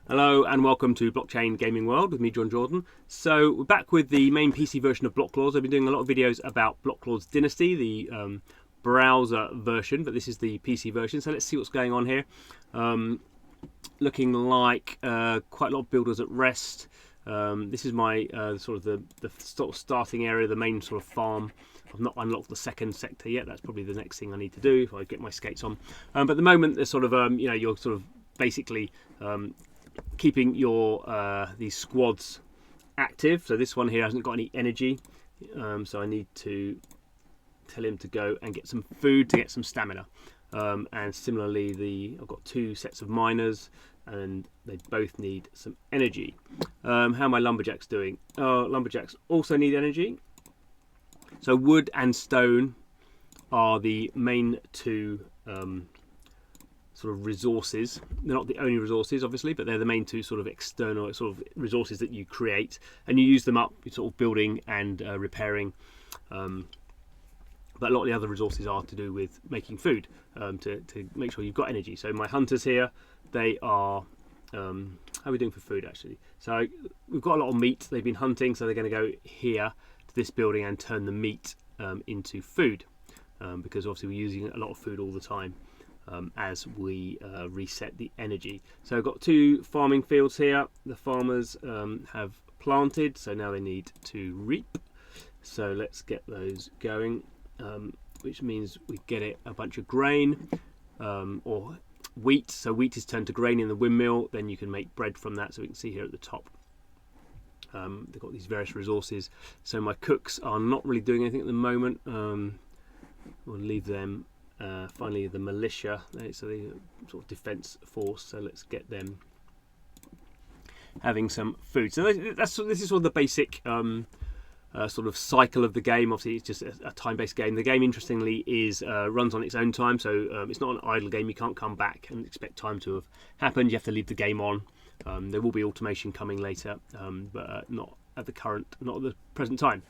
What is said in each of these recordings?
Hello and welcome to Blockchain Gaming World with me, John Jordan. So we're back with the main PC version of Blocklords. I've been doing a lot of videos about Blocklords Dynasty, the browser version, but this is the PC version. So let's see what's going on here. Looking like quite a lot of builders at rest. This is my sort of the sort of starting area, the main sort of farm. I've not unlocked the second sector yet. That's probably the next thing I need to do if I get my skates on. But at the moment, there's sort of you're sort of basically keeping your these squads active. So this one here hasn't got any energy, so I need to tell him to go and get some food to get some stamina. And similarly, I've got two sets of miners, and they both need some energy. How are my lumberjacks doing? Lumberjacks also need energy. So wood and stone are the main two sort of resources. They're not the only resources, obviously, but they're the main two sort of external sort of resources that you create, and you use them up sort of building and repairing. But a lot of the other resources are to do with making food, to make sure you've got energy. So my hunters here, they are how are we doing for food actually? So we've got a lot of meat. They've been hunting, so they're going to go here to this building and turn the meat into food, because obviously we're using a lot of food all the time. As we reset the energy. So I've got two farming fields here. The farmers have planted, so now they need to reap. So let's get those going, which means we get it a bunch of grain or wheat. So wheat is turned to grain in the windmill, then you can make bread from that. So we can see here at the top they've got these various resources. So my cooks are not really doing anything at the moment. We'll leave them. Finally, the militia, so the sort of defence force. So let's get them having some food. So this is sort of the basic sort of cycle of the game. Obviously, it's just a time-based game. The game, interestingly, is runs on its own time, so it's not an idle game. You can't come back and expect time to have happened. You have to leave the game on. There will be automation coming later, but not at the present time.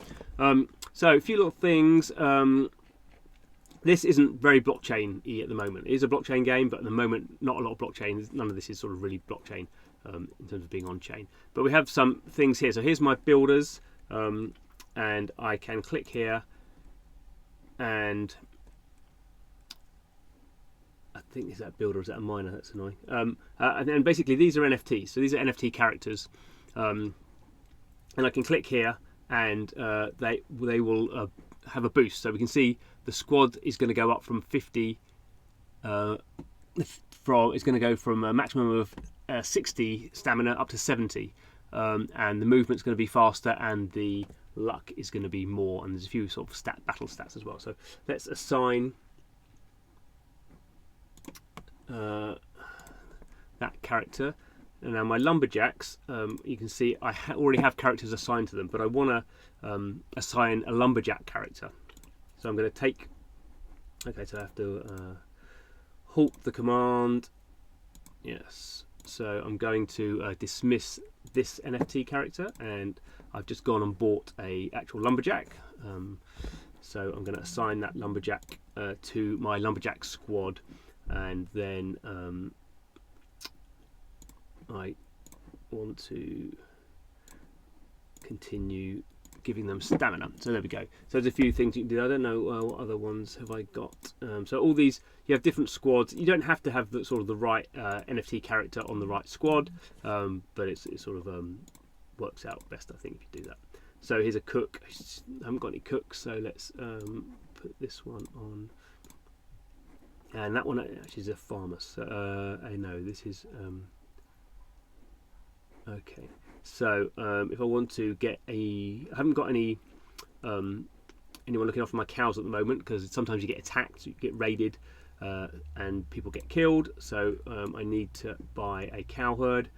So a few little things. This isn't very blockchain-y at the moment. It is a blockchain game, but at the moment, not a lot of blockchain. None of this is sort of really blockchain in terms of being on-chain. But we have some things here. So here's my builders, and I can click here, and I think is that a builder or is that a miner? That's annoying. And then basically these are NFTs. So these are NFT characters, and I can click here, and they will have a boost. So we can see the squad is going to go up from 50. It's going to go from a maximum of 60 stamina up to 70, and the movement's going to be faster, and the luck is going to be more. And there's a few sort of battle stats as well. So let's assign that character. And now my lumberjacks, you can see I already have characters assigned to them, but I want to assign a lumberjack character. So I'm going to take. Okay, so I have to halt the command. Yes. So I'm going to dismiss this NFT character, and I've just gone and bought a actual lumberjack. So I'm going to assign that lumberjack to my lumberjack squad, and then I want to continue giving them stamina. So there we go. So there's a few things you can do. I don't know what other ones have I got. So all these, you have different squads. You don't have to have the sort of the right NFT character on the right squad, but it sort of works out best, I think, if you do that. So here's a cook. I haven't got any cooks, so let's put this one on. And that one actually is a farmer. So I know this is okay. So if I want to get I haven't got any anyone looking after my cows at the moment, because sometimes you get attacked, you get raided, and people get killed. So I need to buy a cow herd.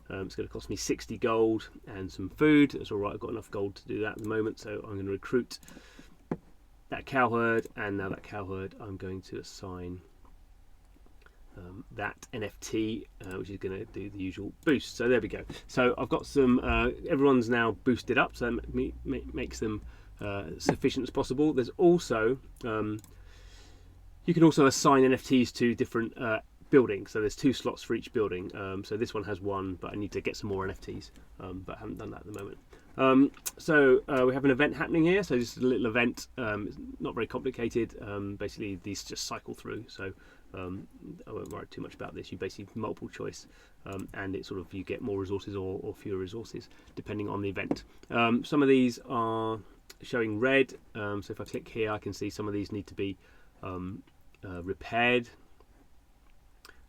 It's going to cost me 60 gold and some food. That's all right. I've got enough gold to do that at the moment. So I'm going to recruit that cow herd, and now that cow herd I'm going to assign that NFT, which is going to do the usual boost. So there we go. So I've got some, everyone's now boosted up, so that makes them sufficient as possible. There's also, you can also assign NFTs to different building. So there's 2 slots for each building. So this one has 1, but I need to get some more NFTs, but I haven't done that at the moment. So we have an event happening here. So this is a little event. It's not very complicated. Basically, these just cycle through. So I won't worry too much about this. You basically multiple choice, and it sort of, you get more resources or fewer resources depending on the event. Some of these are showing red. So if I click here, I can see some of these need to be repaired,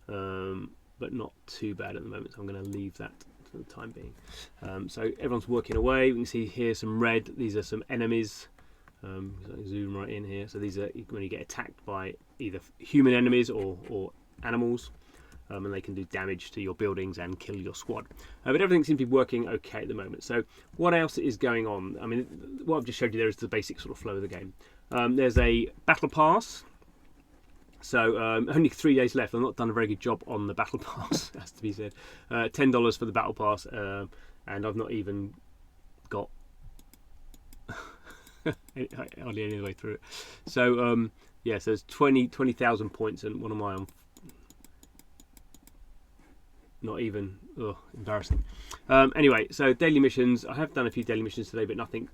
but not too bad at the moment. So I'm going to leave that for the time being. So everyone's working away. We can see here some red. These are some enemies. So I can zoom right in here. So these are when you get attacked by either human enemies or animals, and they can do damage to your buildings and kill your squad. But everything seems to be working okay at the moment. So what else is going on? I mean, what I've just showed you there is the basic sort of flow of the game. There's a battle pass. So only 3 days left. I've not done a very good job on the battle pass, has to be said. $10 for the battle pass, and I've not even got hardly any of the way through it. So yeah, so there's 20,000 points, and what am I on? Not even. Oh, embarrassing. Anyway, so daily missions. I have done a few daily missions today, but nothing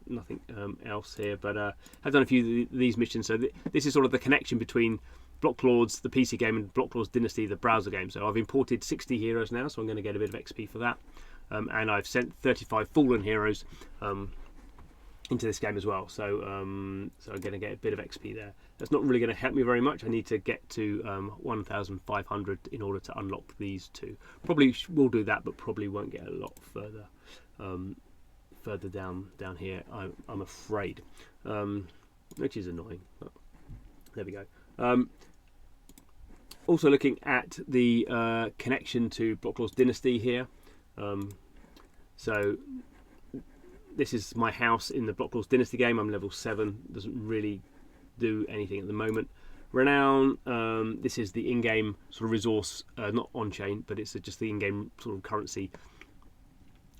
else here. But I've done a few of these missions. So this is sort of the connection between Blocklords, the PC game, and Blocklords Dynasty, the browser game. So I've imported 60 heroes now, so I'm going to get a bit of XP for that. And I've sent 35 fallen heroes into this game as well. So so I'm going to get a bit of XP there. That's not really going to help me very much. I need to get to 1,500 in order to unlock these 2. Probably will do that, but probably won't get a lot further further down here, I'm afraid, which is annoying. But there we go. Also looking at the connection to Blocklords Dynasty here. So this is my house in the Blocklords Dynasty game. I'm level 7. Doesn't really do anything at the moment. Renown. This is the in-game sort of resource, not on-chain, but it's just the in-game sort of currency.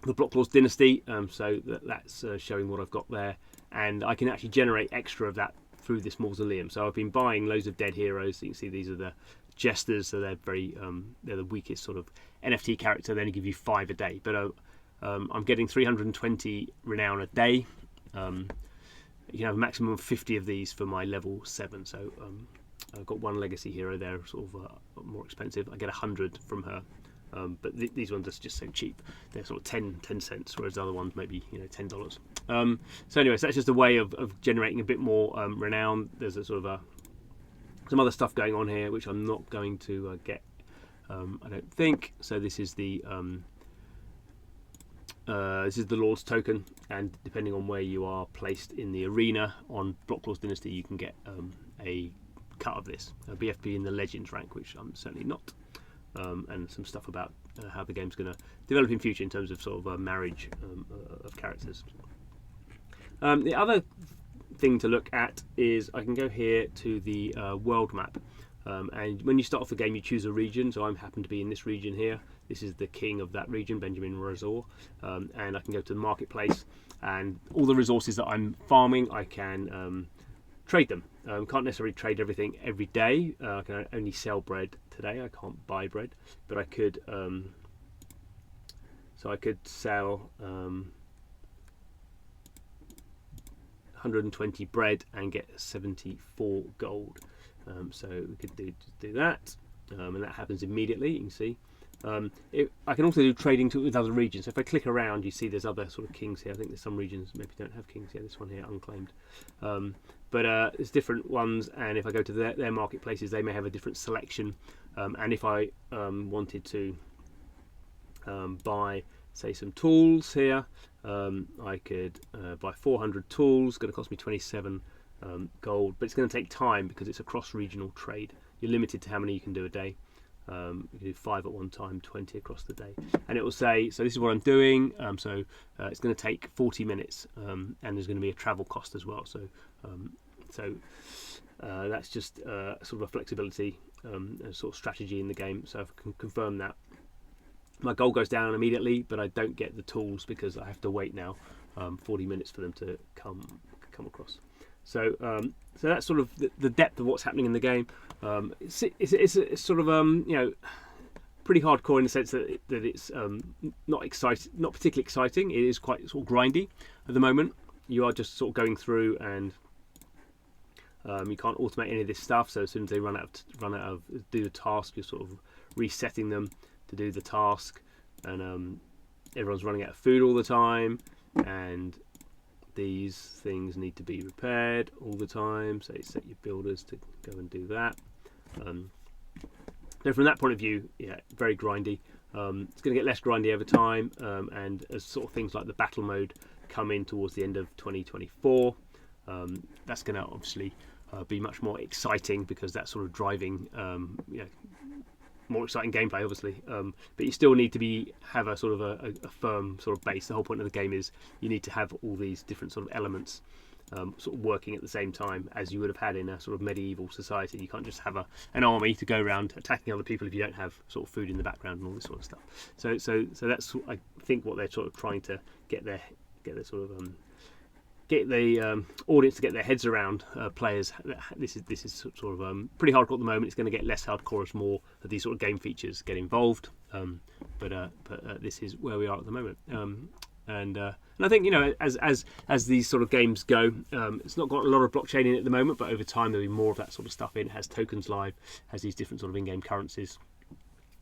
The Blocklords Dynasty. So that's showing what I've got there, and I can actually generate extra of that through this mausoleum. So I've been buying loads of dead heroes. So you can see these are the jesters. So they're very they're the weakest sort of NFT character. They only give you 5 a day, but I'm getting 320 renown a day. You can have a maximum of 50 of these for my level 7. So I've got one legacy hero there, sort of more expensive. I get 100 from her, but these ones are just so cheap. They're sort of 10 cents, whereas the other ones maybe $10. So anyway, so that's just a way of generating a bit more renown. There's a sort of some other stuff going on here, which I'm not going to get. I don't think so. This is the Lord's token, and depending on where you are placed in the arena on Blocklords Dynasty, you can get a cut of this. BFB in the Legends rank, which I'm certainly not, and some stuff about how the game's going to develop in future in terms of sort of a marriage of characters. The other thing to look at is I can go here to the world map, and when you start off the game, you choose a region. So I happen to be in this region here. This is the king of that region, Benjamin Razor, and I can go to the marketplace, and all the resources that I'm farming, I can trade them. Can't necessarily trade everything every day. I can only sell bread today. I can't buy bread, but I could. So I could sell 120 bread and get 74 gold. So we could do that, and that happens immediately. You can see. I can also do trading with other regions. So if I click around, you see there's other sort of kings here. I think there's some regions maybe don't have kings here. This one here, unclaimed. But there's different ones, and if I go to their marketplaces, they may have a different selection. And if I wanted to buy, say, some tools here, I could buy 400 tools. It's going to cost me 27 gold, but it's going to take time because it's a cross-regional trade. You're limited to how many you can do a day. You can do 5 at one time, 20 across the day, and it will say, so this is what I'm doing. So it's going to take 40 minutes, and there's going to be a travel cost as well. So that's just sort of a flexibility, a sort of strategy in the game. So if I can confirm that, my goal goes down immediately, but I don't get the tools because I have to wait now 40 minutes for them to come across. So so that's sort of the depth of what's happening in the game. It's sort of you know, pretty hardcore in the sense that it's not particularly exciting. It is quite sort of grindy at the moment. You are just sort of going through, and you can't automate any of this stuff. So as soon as they run out of do the task, you're sort of resetting them to do the task, and everyone's running out of food all the time, and these things need to be repaired all the time. So you set your builders to go and do that. So from that point of view, yeah, very grindy. It's going to get less grindy over time, and as sort of things like the battle mode come in towards the end of 2024, that's going to obviously be much more exciting, because that's sort of driving you know, more exciting gameplay, obviously. But you still need to have a sort of a firm sort of base. The whole point of the game is you need to have all these different sort of elements sort of working at the same time, as you would have had in a sort of medieval society. You can't just have an army to go around attacking other people if you don't have sort of food in the background and all this sort of stuff. So that's, I think, what they're sort of trying to get the audience to get their heads around. Players, this is sort of pretty hardcore at the moment. It's going to get less hardcore as more of these sort of game features get involved. But this is where we are at the moment. And I think, you know, as these sort of games go, it's not got a lot of blockchain in it at the moment, but over time there'll be more of that sort of stuff in. It has tokens live, has these different sort of in-game currencies,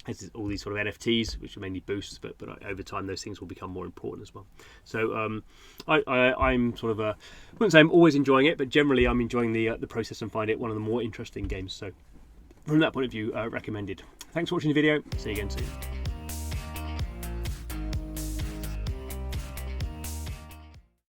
has all these sort of NFTs, which are mainly boosts, but over time those things will become more important as well. So I'm sort of I wouldn't say I'm always enjoying it, but generally I'm enjoying the process and find it one of the more interesting games. So from that point of view, recommended. Thanks for watching the video. See you again soon.